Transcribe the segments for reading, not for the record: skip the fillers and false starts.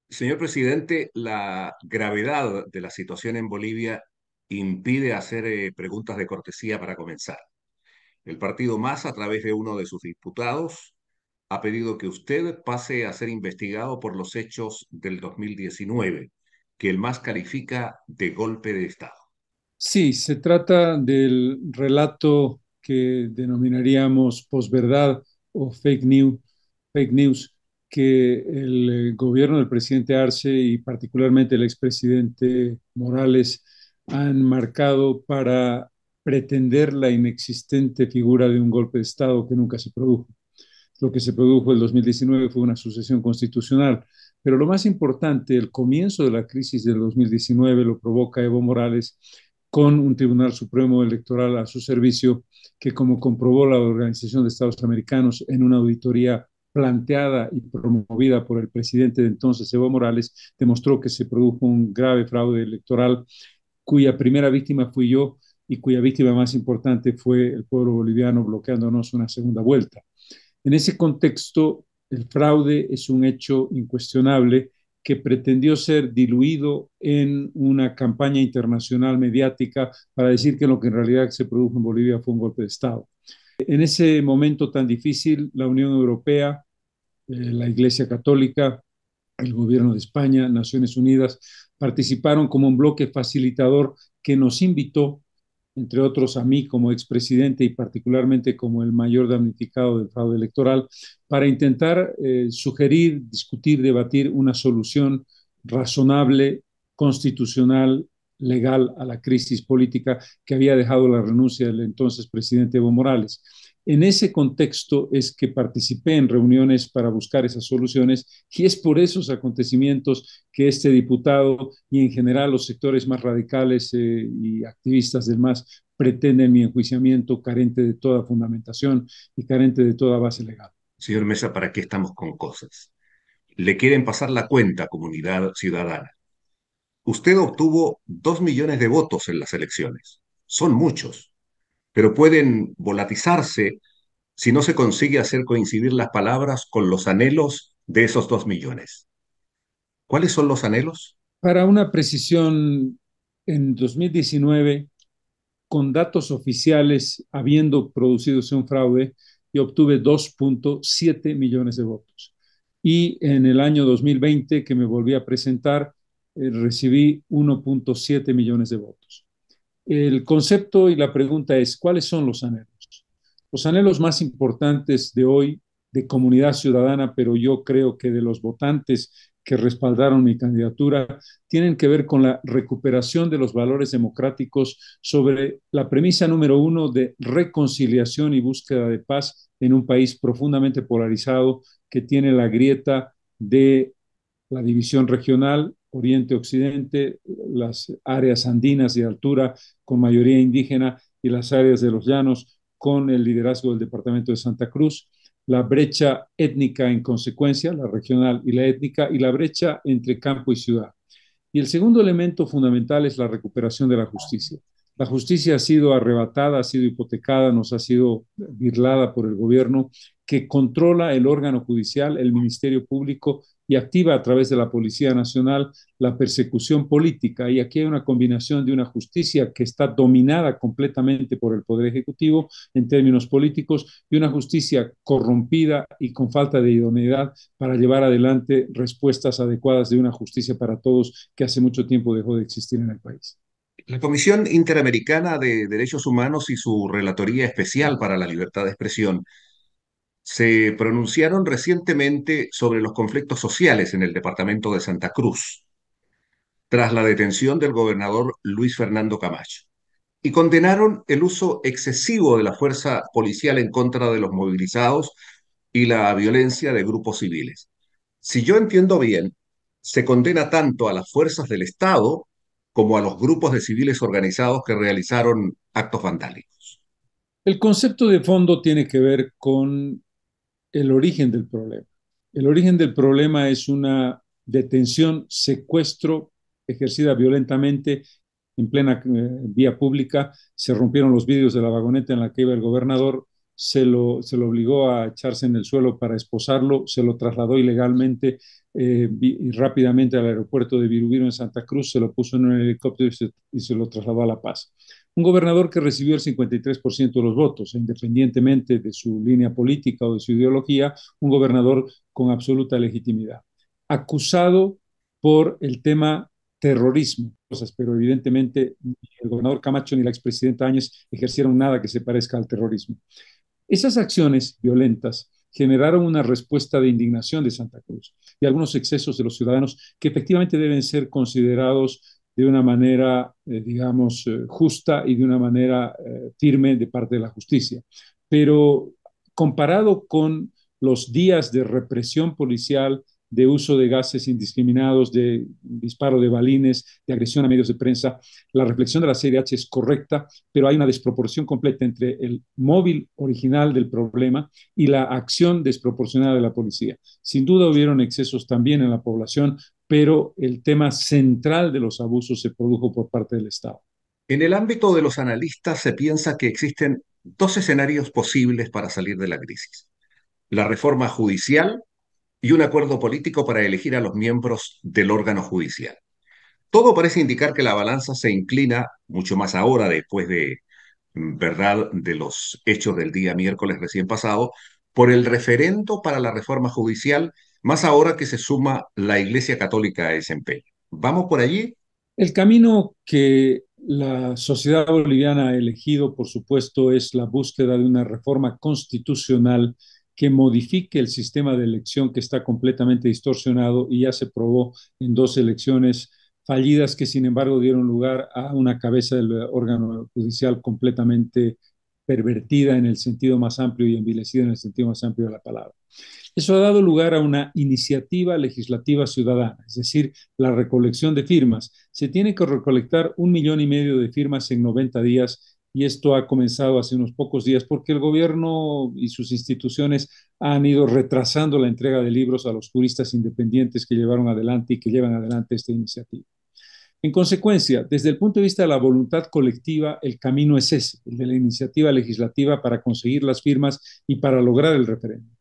Señor presidente, la gravedad de la situación en Bolivia impide hacer preguntas de cortesía para comenzar. El partido MAS, a través de uno de sus diputados, ha pedido que usted pase a ser investigado por los hechos del 2019, que el MAS califica de golpe de Estado. Sí, se trata del relato que denominaríamos posverdad o fake news, que el gobierno del presidente Arce y particularmente el expresidente Morales han marcado para pretender la inexistente figura de un golpe de Estado que nunca se produjo. Lo que se produjo en el 2019 fue una sucesión constitucional. Pero lo más importante, el comienzo de la crisis del 2019 lo provoca Evo Morales con un Tribunal Supremo Electoral a su servicio, que como comprobó la Organización de Estados Americanos en una auditoría planteada y promovida por el presidente de entonces, Evo Morales, demostró que se produjo un grave fraude electoral cuya primera víctima fui yo y cuya víctima más importante fue el pueblo boliviano bloqueándonos una segunda vuelta. En ese contexto, el fraude es un hecho incuestionable que pretendió ser diluido en una campaña internacional mediática para decir que lo que en realidad se produjo en Bolivia fue un golpe de Estado. En ese momento tan difícil, la Unión Europea, la Iglesia Católica, el gobierno de España, Naciones Unidas, participaron como un bloque facilitador que nos invitó, entre otros a mí como expresidente y particularmente como el mayor damnificado del fraude electoral, para intentar sugerir, discutir, debatir una solución razonable, constitucional, legal a la crisis política que había dejado la renuncia del entonces presidente Evo Morales. En ese contexto es que participé en reuniones para buscar esas soluciones y es por esos acontecimientos que este diputado y en general los sectores más radicales y activistas del MAS pretenden mi enjuiciamiento carente de toda fundamentación y carente de toda base legal. Señor Mesa, ¿para qué estamos con cosas? Le quieren pasar la cuenta, comunidad ciudadana. Usted obtuvo 2 millones de votos en las elecciones. Son muchos, pero pueden volatizarse si no se consigue hacer coincidir las palabras con los anhelos de esos 2 millones. ¿Cuáles son los anhelos? Para una precisión, en 2019, con datos oficiales, habiendo producido un fraude, yo obtuve 2.7 millones de votos. Y en el año 2020, que me volví a presentar, recibí 1.7 millones de votos. El concepto y la pregunta es, ¿cuáles son los anhelos? Los anhelos más importantes de hoy, de comunidad ciudadana, pero yo creo que de los votantes que respaldaron mi candidatura, tienen que ver con la recuperación de los valores democráticos sobre la premisa número uno de reconciliación y búsqueda de paz en un país profundamente polarizado que tiene la grieta de la división regional, Oriente-Occidente, las áreas andinas de altura con mayoría indígena y las áreas de los llanos con el liderazgo del Departamento de Santa Cruz, la brecha étnica en consecuencia, la regional y la étnica, y la brecha entre campo y ciudad. Y el segundo elemento fundamental es la recuperación de la justicia. La justicia ha sido arrebatada, ha sido hipotecada, nos ha sido birlada por el gobierno que controla el órgano judicial, el Ministerio Público y activa a través de la Policía Nacional la persecución política. Y aquí hay una combinación de una justicia que está dominada completamente por el Poder Ejecutivo en términos políticos y una justicia corrompida y con falta de idoneidad para llevar adelante respuestas adecuadas de una justicia para todos que hace mucho tiempo dejó de existir en el país. La Comisión Interamericana de Derechos Humanos y su Relatoría Especial para la Libertad de Expresión se pronunciaron recientemente sobre los conflictos sociales en el departamento de Santa Cruz, tras la detención del gobernador Luis Fernando Camacho, y condenaron el uso excesivo de la fuerza policial en contra de los movilizados y la violencia de grupos civiles. Si yo entiendo bien, se condena tanto a las fuerzas del Estado como a los grupos de civiles organizados que realizaron actos vandálicos. El concepto de fondo tiene que ver con el origen del problema. El origen del problema es una detención, secuestro ejercida violentamente en plena vía pública. Se rompieron los vidrios de la vagoneta en la que iba el gobernador, se lo obligó a echarse en el suelo para esposarlo, se lo trasladó ilegalmente y rápidamente al aeropuerto de Virubiru en Santa Cruz, se lo puso en un helicóptero y se lo trasladó a La Paz. Un gobernador que recibió el 53% de los votos, e independientemente de su línea política o de su ideología, un gobernador con absoluta legitimidad. Acusado por el tema terrorismo, cosas, pero evidentemente ni el gobernador Camacho ni la expresidenta Áñez ejercieron nada que se parezca al terrorismo. Esas acciones violentas generaron una respuesta de indignación de Santa Cruz y algunos excesos de los ciudadanos que efectivamente deben ser considerados de una manera, digamos, justa y de una manera firme de parte de la justicia. Pero comparado con los días de represión policial, de uso de gases indiscriminados, de disparo de balines, de agresión a medios de prensa, la reflexión de la CIDH es correcta, pero hay una desproporción completa entre el móvil original del problema y la acción desproporcionada de la policía. Sin duda hubieron excesos también en la población, pero el tema central de los abusos se produjo por parte del Estado. En el ámbito de los analistas se piensa que existen dos escenarios posibles para salir de la crisis: la reforma judicial y un acuerdo político para elegir a los miembros del órgano judicial. Todo parece indicar que la balanza se inclina mucho más ahora, después de verdad de los hechos del día miércoles recién pasado, por el referendo para la reforma judicial, más ahora que se suma la Iglesia Católica a ese empeño. ¿Vamos por allí? El camino que la sociedad boliviana ha elegido, por supuesto, es la búsqueda de una reforma constitucional que modifique el sistema de elección que está completamente distorsionado y ya se probó en dos elecciones fallidas que, sin embargo, dieron lugar a una cabeza del órgano judicial completamente pervertida en el sentido más amplio y envilecida en el sentido más amplio de la palabra. Eso ha dado lugar a una iniciativa legislativa ciudadana, es decir, la recolección de firmas. Se tiene que recolectar 1,5 millones de firmas en 90 días y esto ha comenzado hace unos pocos días porque el gobierno y sus instituciones han ido retrasando la entrega de libros a los juristas independientes que llevaron adelante y que llevan adelante esta iniciativa. En consecuencia, desde el punto de vista de la voluntad colectiva, el camino es ese, el de la iniciativa legislativa para conseguir las firmas y para lograr el referéndum.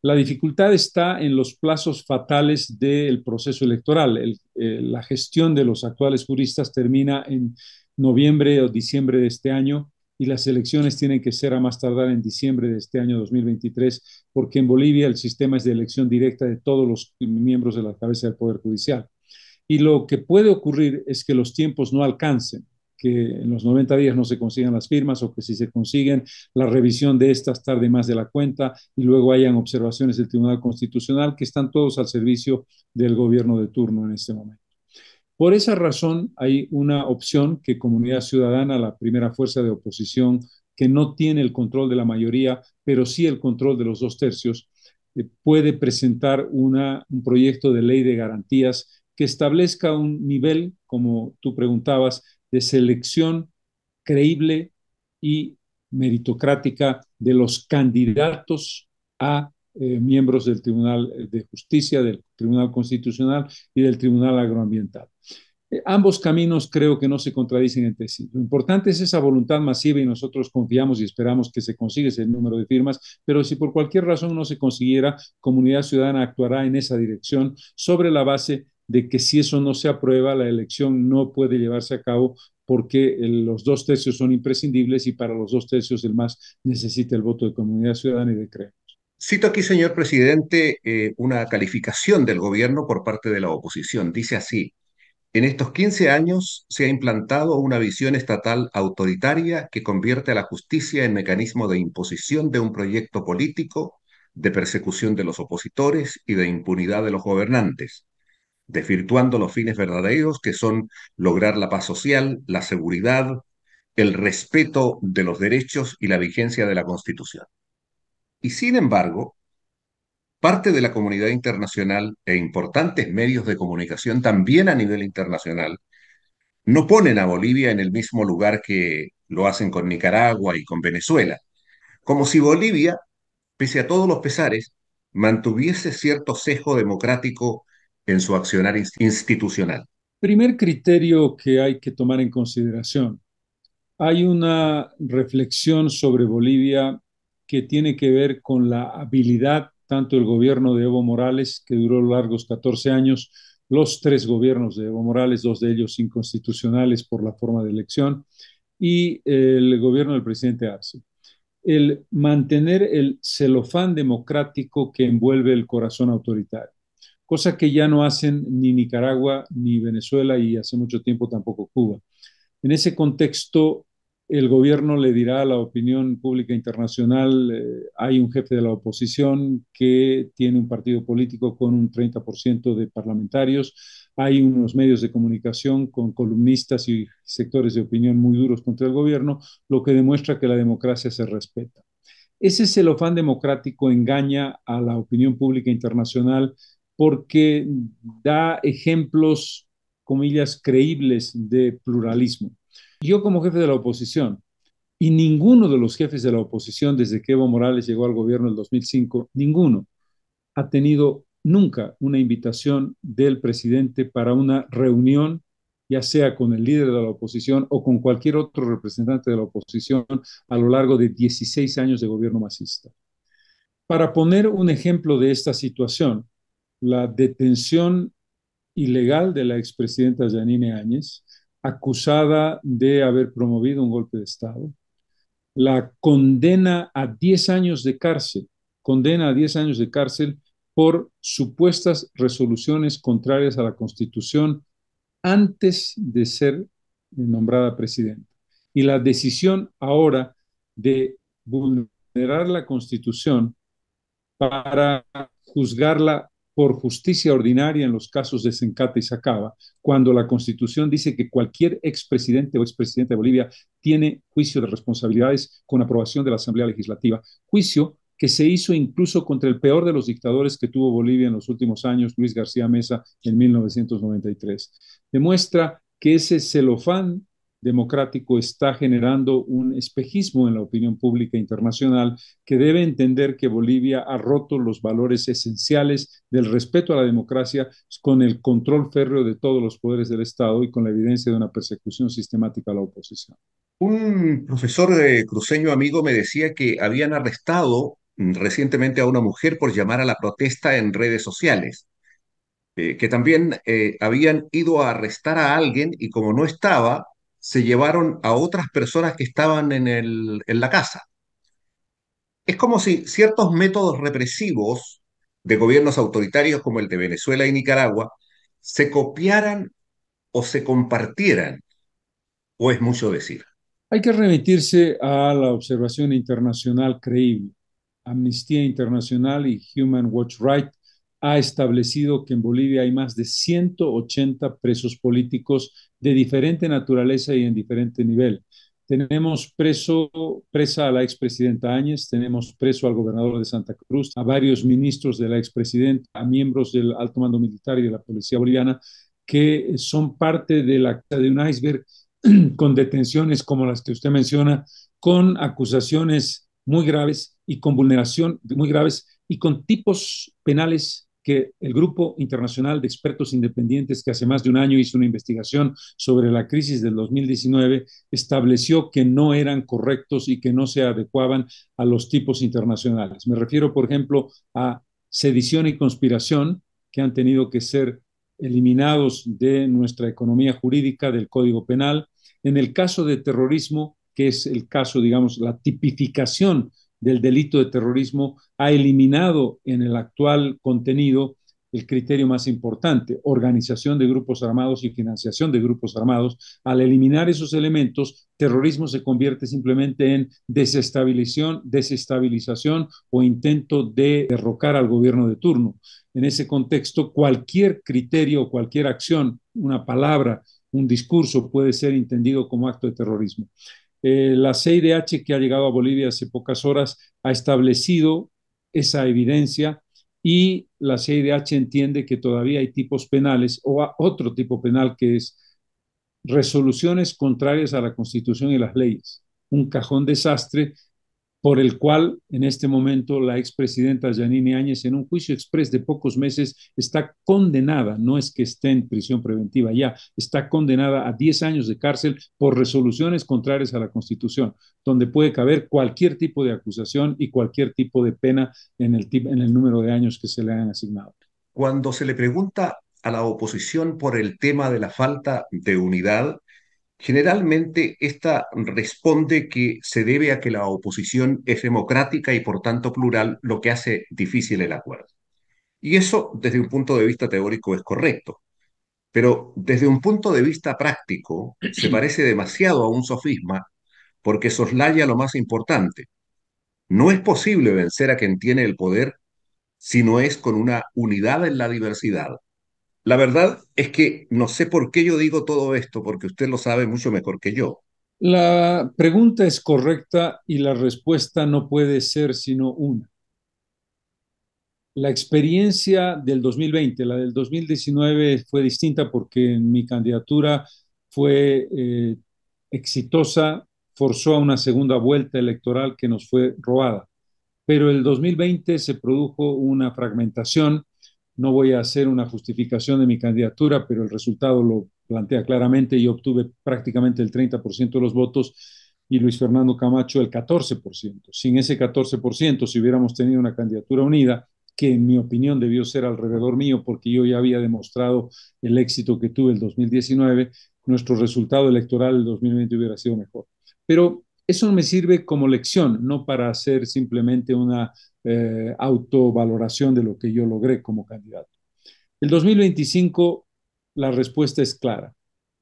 La dificultad está en los plazos fatales del proceso electoral. La gestión de los actuales juristas termina en noviembre o diciembre de este año y las elecciones tienen que ser a más tardar en diciembre de este año 2023, porque en Bolivia el sistema es de elección directa de todos los miembros de la cabeza del Poder Judicial. Y lo que puede ocurrir es que los tiempos no alcancen, que en los 90 días no se consigan las firmas o que si se consiguen, la revisión de estas tarde más de la cuenta y luego hayan observaciones del Tribunal Constitucional que están todos al servicio del gobierno de turno en este momento. Por esa razón, hay una opción que Comunidad Ciudadana, la primera fuerza de oposición, que no tiene el control de la mayoría, pero sí el control de los 2 tercios, puede presentar un proyecto de ley de garantías que establezca un nivel, como tú preguntabas, de selección creíble y meritocrática de los candidatos a miembros del Tribunal de Justicia, del Tribunal Constitucional y del Tribunal Agroambiental. Ambos caminos creo que no se contradicen entre sí. Lo importante es esa voluntad masiva y nosotros confiamos y esperamos que se consiga ese número de firmas, pero si por cualquier razón no se consiguiera, Comunidad Ciudadana actuará en esa dirección sobre la base de que si eso no se aprueba, la elección no puede llevarse a cabo porque los 2 tercios son imprescindibles y para los 2 tercios el más necesita el voto de Comunidad Ciudadana y de CREO. Cito aquí, señor presidente, una calificación del gobierno por parte de la oposición. Dice así: en estos 15 años se ha implantado una visión estatal autoritaria que convierte a la justicia en mecanismo de imposición de un proyecto político, de persecución de los opositores y de impunidad de los gobernantes, desvirtuando los fines verdaderos que son lograr la paz social, la seguridad, el respeto de los derechos y la vigencia de la Constitución. Y sin embargo, parte de la comunidad internacional e importantes medios de comunicación también a nivel internacional no ponen a Bolivia en el mismo lugar que lo hacen con Nicaragua y con Venezuela, como si Bolivia, pese a todos los pesares, mantuviese cierto sesgo democrático en su accionar institucional. Primer criterio que hay que tomar en consideración. Hay una reflexión sobre Bolivia que tiene que ver con la habilidad tanto el gobierno de Evo Morales, que duró largos 14 años, los tres gobiernos de Evo Morales, dos de ellos inconstitucionales por la forma de elección, y el gobierno del presidente Arce. El mantener el celofán democrático que envuelve el corazón autoritario, cosa que ya no hacen ni Nicaragua ni Venezuela y hace mucho tiempo tampoco Cuba. En ese contexto, el gobierno le dirá a la opinión pública internacional, hay un jefe de la oposición que tiene un partido político con un 30% de parlamentarios, hay unos medios de comunicación con columnistas y sectores de opinión muy duros contra el gobierno, lo que demuestra que la democracia se respeta. Ese celofán democrático engaña a la opinión pública internacional porque da ejemplos, comillas, creíbles de pluralismo. Yo como jefe de la oposición, y ninguno de los jefes de la oposición desde que Evo Morales llegó al gobierno en el 2005, ninguno ha tenido nunca una invitación del presidente para una reunión, ya sea con el líder de la oposición o con cualquier otro representante de la oposición a lo largo de 16 años de gobierno masista. Para poner un ejemplo de esta situación, la detención ilegal de la expresidenta Yanine Áñez, acusada de haber promovido un golpe de Estado, la condena a 10 años de cárcel, condena a 10 años de cárcel por supuestas resoluciones contrarias a la Constitución antes de ser nombrada presidenta. Y la decisión ahora de vulnerar la Constitución para juzgarla por justicia ordinaria en los casos de Sencata y Sacaba, cuando la Constitución dice que cualquier expresidente o expresidente de Bolivia tiene juicio de responsabilidades con aprobación de la Asamblea Legislativa, juicio que se hizo incluso contra el peor de los dictadores que tuvo Bolivia en los últimos años, Luis García Meza, en 1993. Demuestra que ese celofán democrático está generando un espejismo en la opinión pública internacional que debe entender que Bolivia ha roto los valores esenciales del respeto a la democracia con el control férreo de todos los poderes del Estado y con la evidencia de una persecución sistemática a la oposición. Un profesor cruceño amigo me decía que habían arrestado recientemente a una mujer por llamar a la protesta en redes sociales, que también habían ido a arrestar a alguien y como no estaba, se llevaron a otras personas que estaban en la casa. Es como si ciertos métodos represivos de gobiernos autoritarios como el de Venezuela y Nicaragua se copiaran o se compartieran, o es mucho decir. Hay que remitirse a la observación internacional creíble. Amnistía Internacional y Human Rights Watch ha establecido que en Bolivia hay más de 180 presos políticos de diferente naturaleza y en diferente nivel. Tenemos presa a la expresidenta Áñez, tenemos preso al gobernador de Santa Cruz, a varios ministros de la expresidenta, a miembros del alto mando militar y de la policía boliviana, que son parte de un iceberg con detenciones como las que usted menciona, con acusaciones muy graves y con vulneración muy graves y con tipos penales que el Grupo Internacional de Expertos Independientes, que hace más de un año hizo una investigación sobre la crisis del 2019, estableció que no eran correctos y que no se adecuaban a los tipos internacionales. Me refiero, por ejemplo, a sedición y conspiración, que han tenido que ser eliminados de nuestra economía jurídica, del Código Penal. En el caso de terrorismo, que es el caso, digamos, la tipificación del delito de terrorismo, ha eliminado en el actual contenido el criterio más importante, organización de grupos armados y financiación de grupos armados. Al eliminar esos elementos, terrorismo se convierte simplemente en desestabilización o intento de derrocar al gobierno de turno. En ese contexto, cualquier criterio, cualquier acción, una palabra, un discurso puede ser entendido como acto de terrorismo. La CIDH, que ha llegado a Bolivia hace pocas horas, ha establecido esa evidencia y la CIDH entiende que todavía hay tipos penales o otro tipo penal que es resoluciones contrarias a la Constitución y las leyes. Un cajón desastre por el cual en este momento la expresidenta Yanine Áñez, en un juicio exprés de pocos meses, está condenada, no es que esté en prisión preventiva ya, está condenada a 10 años de cárcel por resoluciones contrarias a la Constitución, donde puede caber cualquier tipo de acusación y cualquier tipo de pena en el número de años que se le han asignado. Cuando se le pregunta a la oposición por el tema de la falta de unidad, generalmente esta responde que se debe a que la oposición es democrática y por tanto plural, lo que hace difícil el acuerdo. Y eso, desde un punto de vista teórico, es correcto. Pero desde un punto de vista práctico, se parece demasiado a un sofisma porque soslaya lo más importante. No es posible vencer a quien tiene el poder si no es con una unidad en la diversidad. La verdad es que no sé por qué yo digo todo esto, porque usted lo sabe mucho mejor que yo. La pregunta es correcta y la respuesta no puede ser sino una. La experiencia del 2020, la del 2019 fue distinta porque mi candidatura fue exitosa, forzó a una segunda vuelta electoral que nos fue robada. Pero el 2020 se produjo una fragmentación. No voy a hacer una justificación de mi candidatura, pero el resultado lo plantea claramente. Yo obtuve prácticamente el 30% de los votos y Luis Fernando Camacho el 14%. Sin ese 14%, si hubiéramos tenido una candidatura unida, que en mi opinión debió ser alrededor mío, porque yo ya había demostrado el éxito que tuve el 2019, nuestro resultado electoral el 2020 hubiera sido mejor. Pero eso me sirve como lección, no para hacer simplemente una autovaloración de lo que yo logré como candidato. El 2025, la respuesta es clara.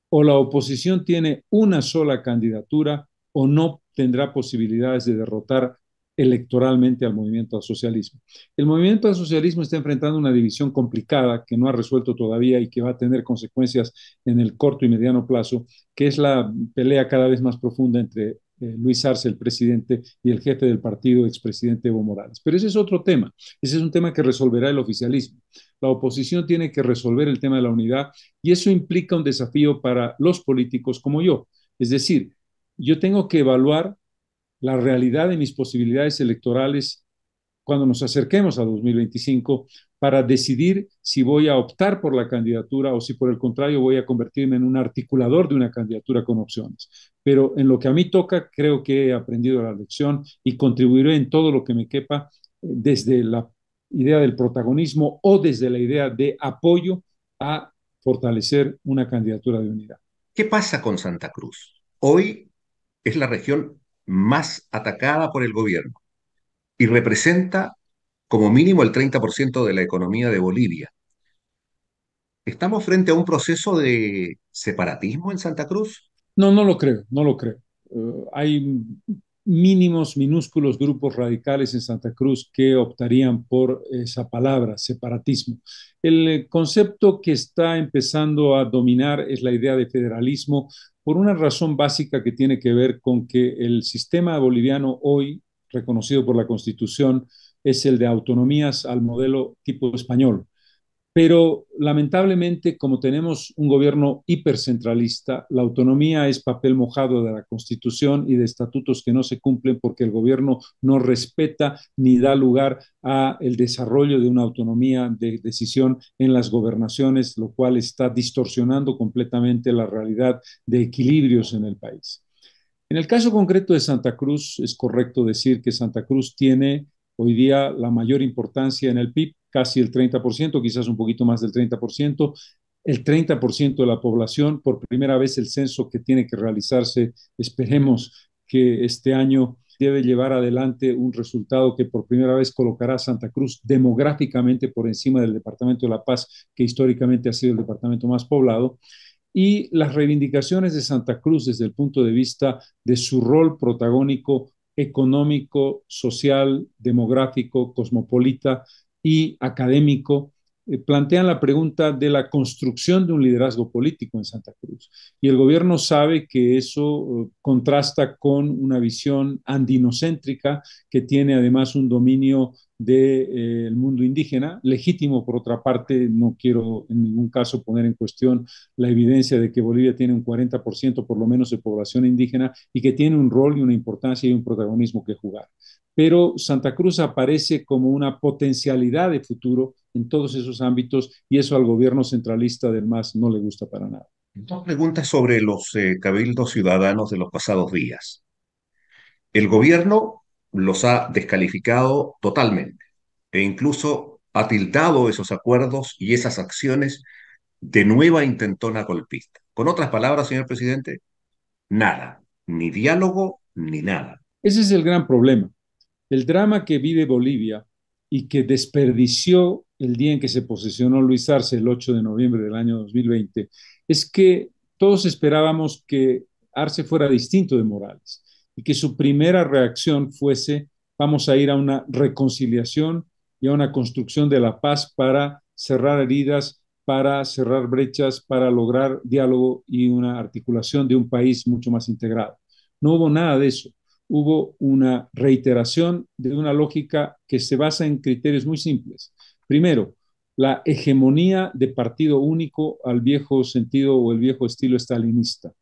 O la oposición tiene una sola candidatura o no tendrá posibilidades de derrotar electoralmente al movimiento al socialismo. El movimiento al socialismo está enfrentando una división complicada que no ha resuelto todavía y que va a tener consecuencias en el corto y mediano plazo, que es la pelea cada vez más profunda entre Luis Arce, el presidente, y el jefe del partido, expresidente Evo Morales. Pero ese es otro tema. Ese es un tema que resolverá el oficialismo. La oposición tiene que resolver el tema de la unidad y eso implica un desafío para los políticos como yo. Es decir, yo tengo que evaluar la realidad de mis posibilidades electorales cuando nos acerquemos a 2025 para decidir si voy a optar por la candidatura o si por el contrario voy a convertirme en un articulador de una candidatura con opciones. Pero en lo que a mí toca, creo que he aprendido la lección y contribuiré en todo lo que me quepa desde la idea del protagonismo o desde la idea de apoyo a fortalecer una candidatura de unidad. ¿Qué pasa con Santa Cruz? Hoy es la región más atacada por el gobierno y representa como mínimo el 30% de la economía de Bolivia. ¿Estamos frente a un proceso de separatismo en Santa Cruz? No, no lo creo, no lo creo. Hay mínimos, minúsculos grupos radicales en Santa Cruz que optarían por esa palabra, separatismo. El concepto que está empezando a dominar es la idea de federalismo por una razón básica que tiene que ver con que el sistema boliviano hoy, reconocido por la Constitución, es el de autonomías al modelo tipo español. Pero lamentablemente, como tenemos un gobierno hipercentralista, la autonomía es papel mojado de la Constitución y de estatutos que no se cumplen porque el gobierno no respeta ni da lugar a el desarrollo de una autonomía de decisión en las gobernaciones, lo cual está distorsionando completamente la realidad de equilibrios en el país. En el caso concreto de Santa Cruz, es correcto decir que Santa Cruz tiene hoy día la mayor importancia en el PIB, casi el 30%, quizás un poquito más del 30%. El 30% de la población, por primera vez el censo que tiene que realizarse, esperemos que este año debe llevar adelante un resultado que por primera vez colocará a Santa Cruz demográficamente por encima del Departamento de La Paz, que históricamente ha sido el departamento más poblado y las reivindicaciones de Santa Cruz desde el punto de vista de su rol protagónico económico, social, demográfico, cosmopolita y académico, plantean la pregunta de la construcción de un liderazgo político en Santa Cruz. Y el gobierno sabe que eso contrasta con una visión andinocéntrica que tiene además un dominio del mundo indígena, legítimo por otra parte, no quiero en ningún caso poner en cuestión la evidencia de que Bolivia tiene un 40% por lo menos de población indígena y que tiene un rol y una importancia y un protagonismo que jugar. pero Santa Cruz aparece como una potencialidad de futuro en todos esos ámbitos y eso al gobierno centralista del MAS no le gusta para nada. Dos preguntas sobre los cabildos ciudadanos de los pasados días. El gobierno los ha descalificado totalmente e incluso ha tildado esos acuerdos y esas acciones de nueva intentona golpista. Con otras palabras, señor presidente, nada, ni diálogo ni nada. Ese es el gran problema. El drama que vive Bolivia y que desperdició el día en que se posesionó Luis Arce, el 8 de noviembre del año 2020, es que todos esperábamos que Arce fuera distinto de Morales y que su primera reacción fuese: vamos a ir a una reconciliación y a una construcción de la paz para cerrar heridas, para cerrar brechas, para lograr diálogo y una articulación de un país mucho más integrado. No hubo nada de eso. Hubo una reiteración de una lógica que se basa en criterios muy simples. Primero, la hegemonía de partido único al viejo sentido o el viejo estilo estalinista.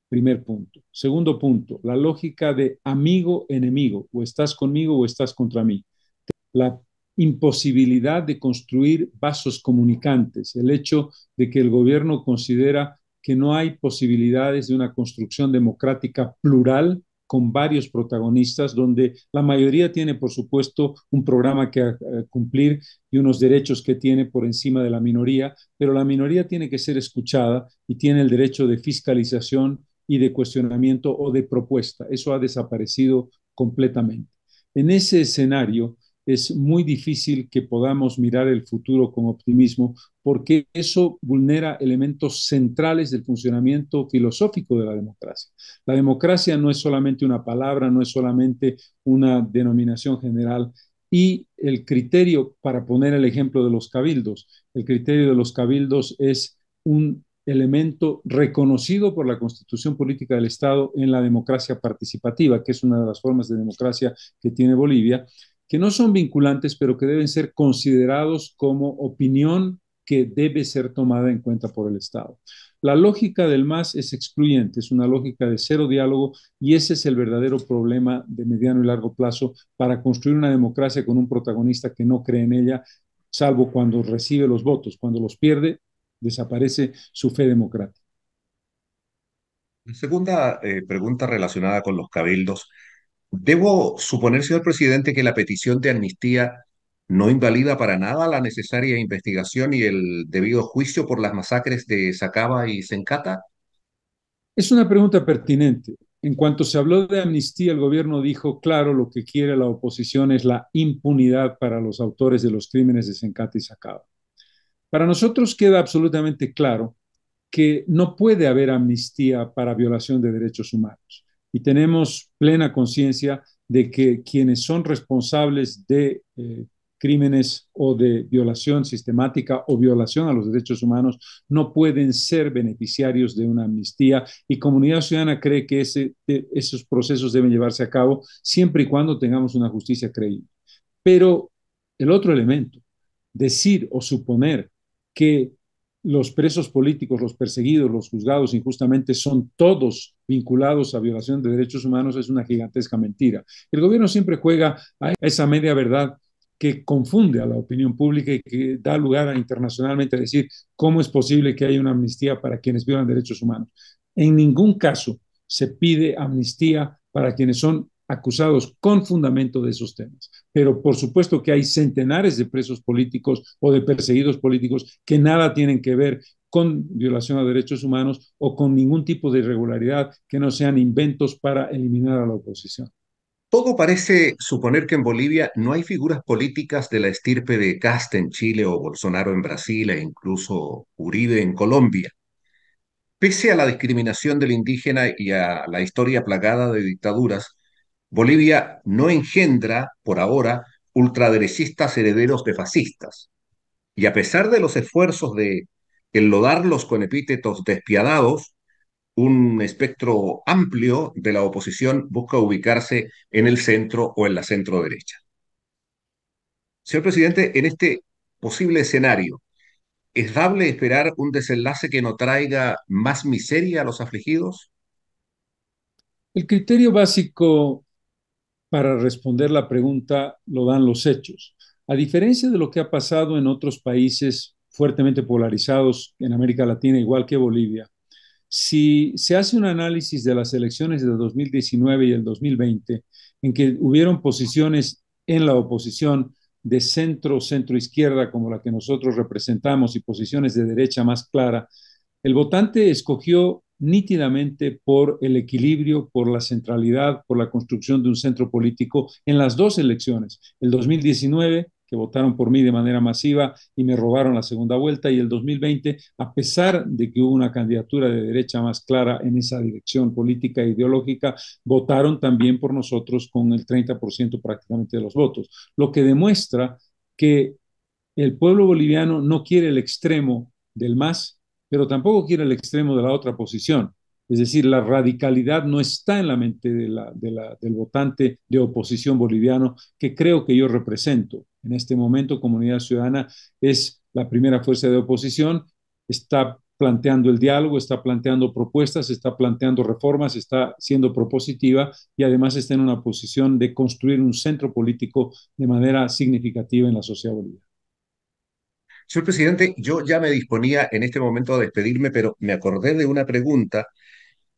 Primer punto. Segundo punto, la lógica de amigo-enemigo, o estás conmigo o estás contra mí. La imposibilidad de construir vasos comunicantes, el hecho de que el gobierno considera que no hay posibilidades de una construcción democrática plural con varios protagonistas, donde la mayoría tiene, por supuesto, un programa que cumplir y unos derechos que tiene por encima de la minoría, pero la minoría tiene que ser escuchada y tiene el derecho de fiscalización y de cuestionamiento o de propuesta. Eso ha desaparecido completamente. En ese escenario, es muy difícil que podamos mirar el futuro con optimismo porque eso vulnera elementos centrales del funcionamiento filosófico de la democracia. La democracia no es solamente una palabra, no es solamente una denominación general. Y el criterio, para poner el ejemplo de los cabildos, el criterio de los cabildos es un elemento reconocido por la Constitución Política del Estado en la democracia participativa, que es una de las formas de democracia que tiene Bolivia, que no son vinculantes, pero que deben ser considerados como opinión que debe ser tomada en cuenta por el Estado. La lógica del MAS es excluyente, es una lógica de cero diálogo y ese es el verdadero problema de mediano y largo plazo para construir una democracia con un protagonista que no cree en ella, salvo cuando recibe los votos. Cuando los pierde, desaparece su fe democrática. La segunda pregunta relacionada con los cabildos. ¿Debo suponer, señor presidente, que la petición de amnistía no invalida para nada la necesaria investigación y el debido juicio por las masacres de Sacaba y Sencata? Es una pregunta pertinente. En cuanto se habló de amnistía, el gobierno dijo, claro, lo que quiere la oposición es la impunidad para los autores de los crímenes de Sencata y Sacaba. Para nosotros queda absolutamente claro que no puede haber amnistía para violación de derechos humanos. Y tenemos plena conciencia de que quienes son responsables de crímenes o de violación sistemática o violación a los derechos humanos no pueden ser beneficiarios de una amnistía y Comunidad Ciudadana cree que esos procesos deben llevarse a cabo siempre y cuando tengamos una justicia creíble. Pero el otro elemento, decir o suponer que los presos políticos, los perseguidos, los juzgados injustamente son todos vinculados a violación de derechos humanos es una gigantesca mentira. El gobierno siempre juega a esa media verdad que confunde a la opinión pública y que da lugar a internacionalmente a decir cómo es posible que haya una amnistía para quienes violan derechos humanos. En ningún caso se pide amnistía para quienes son acusados con fundamento de esos temas. Pero por supuesto que hay centenares de presos políticos o de perseguidos políticos que nada tienen que ver con violación a derechos humanos o con ningún tipo de irregularidad que no sean inventos para eliminar a la oposición. Todo parece suponer que en Bolivia no hay figuras políticas de la estirpe de Cast en Chile o Bolsonaro en Brasil e incluso Uribe en Colombia. Pese a la discriminación del indígena y a la historia plagada de dictaduras, Bolivia no engendra, por ahora, ultraderechistas herederos de fascistas. Y a pesar de los esfuerzos de enlodarlos con epítetos despiadados, un espectro amplio de la oposición busca ubicarse en el centro o en la centro derecha. Señor presidente, en este posible escenario, ¿es dable esperar un desenlace que no traiga más miseria a los afligidos? El criterio básico para responder la pregunta lo dan los hechos. A diferencia de lo que ha pasado en otros países fuertemente polarizados en América Latina, igual que Bolivia, si se hace un análisis de las elecciones del 2019 y el 2020, en que hubieron posiciones en la oposición de centro, centro izquierda, como la que nosotros representamos, y posiciones de derecha más clara, el votante escogió nítidamente por el equilibrio, por la centralidad, por la construcción de un centro político en las dos elecciones, el 2019, que votaron por mí de manera masiva y me robaron la segunda vuelta, y el 2020, a pesar de que hubo una candidatura de derecha más clara en esa dirección política e ideológica, votaron también por nosotros con el 30% prácticamente de los votos, lo que demuestra que el pueblo boliviano no quiere el extremo del MAS, pero tampoco quiere el extremo de la otra posición. Es decir, la radicalidad no está en la mente del votante de oposición boliviano, que creo que yo represento. En este momento, Comunidad Ciudadana es la primera fuerza de oposición, está planteando el diálogo, está planteando propuestas, está planteando reformas, está siendo propositiva y además está en una posición de construir un centro político de manera significativa en la sociedad boliviana. Señor presidente, yo ya me disponía en este momento a despedirme, pero me acordé de una pregunta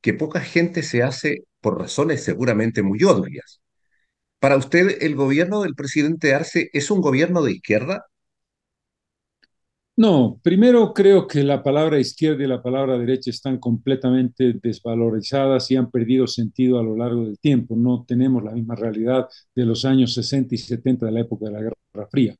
que poca gente se hace por razones seguramente muy obvias. ¿Para usted el gobierno del presidente Arce es un gobierno de izquierda? No, primero creo que la palabra izquierda y la palabra derecha están completamente desvalorizadas y han perdido sentido a lo largo del tiempo. No tenemos la misma realidad de los años 60 y 70 de la época de la Guerra Fría.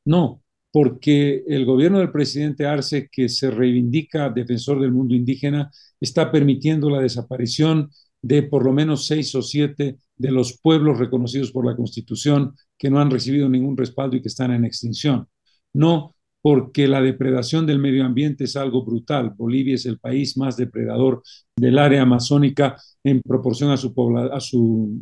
No, porque el gobierno del presidente Arce, que se reivindica defensor del mundo indígena, está permitiendo la desaparición de por lo menos 6 o 7 de los pueblos reconocidos por la Constitución que no han recibido ningún respaldo y que están en extinción. No, porque la depredación del medio ambiente es algo brutal. Bolivia es el país más depredador del área amazónica en proporción a su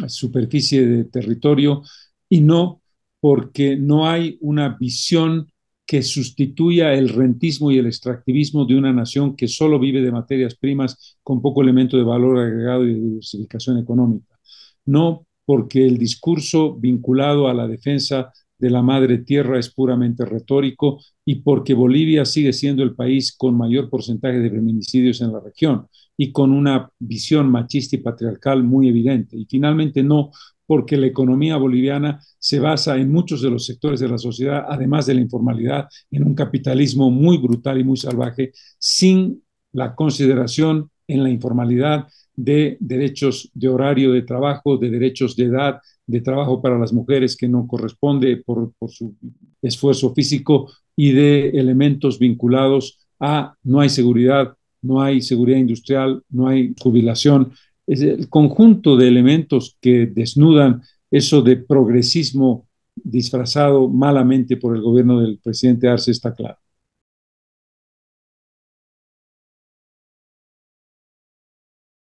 superficie de territorio, y no porque no hay una visión que sustituya el rentismo y el extractivismo de una nación que solo vive de materias primas con poco elemento de valor agregado y de diversificación económica. No porque el discurso vinculado a la defensa de la madre tierra es puramente retórico, y porque Bolivia sigue siendo el país con mayor porcentaje de feminicidios en la región y con una visión machista y patriarcal muy evidente. Y finalmente no porque la economía boliviana se basa en muchos de los sectores de la sociedad, además de la informalidad, en un capitalismo muy brutal y muy salvaje, sin la consideración en la informalidad de derechos de horario de trabajo, de derechos de edad, de trabajo para las mujeres que no corresponde por su esfuerzo físico, y de elementos vinculados a no hay seguridad industrial, no hay jubilación. Es el conjunto de elementos que desnudan eso de progresismo disfrazado malamente por el gobierno del presidente Arce está claro.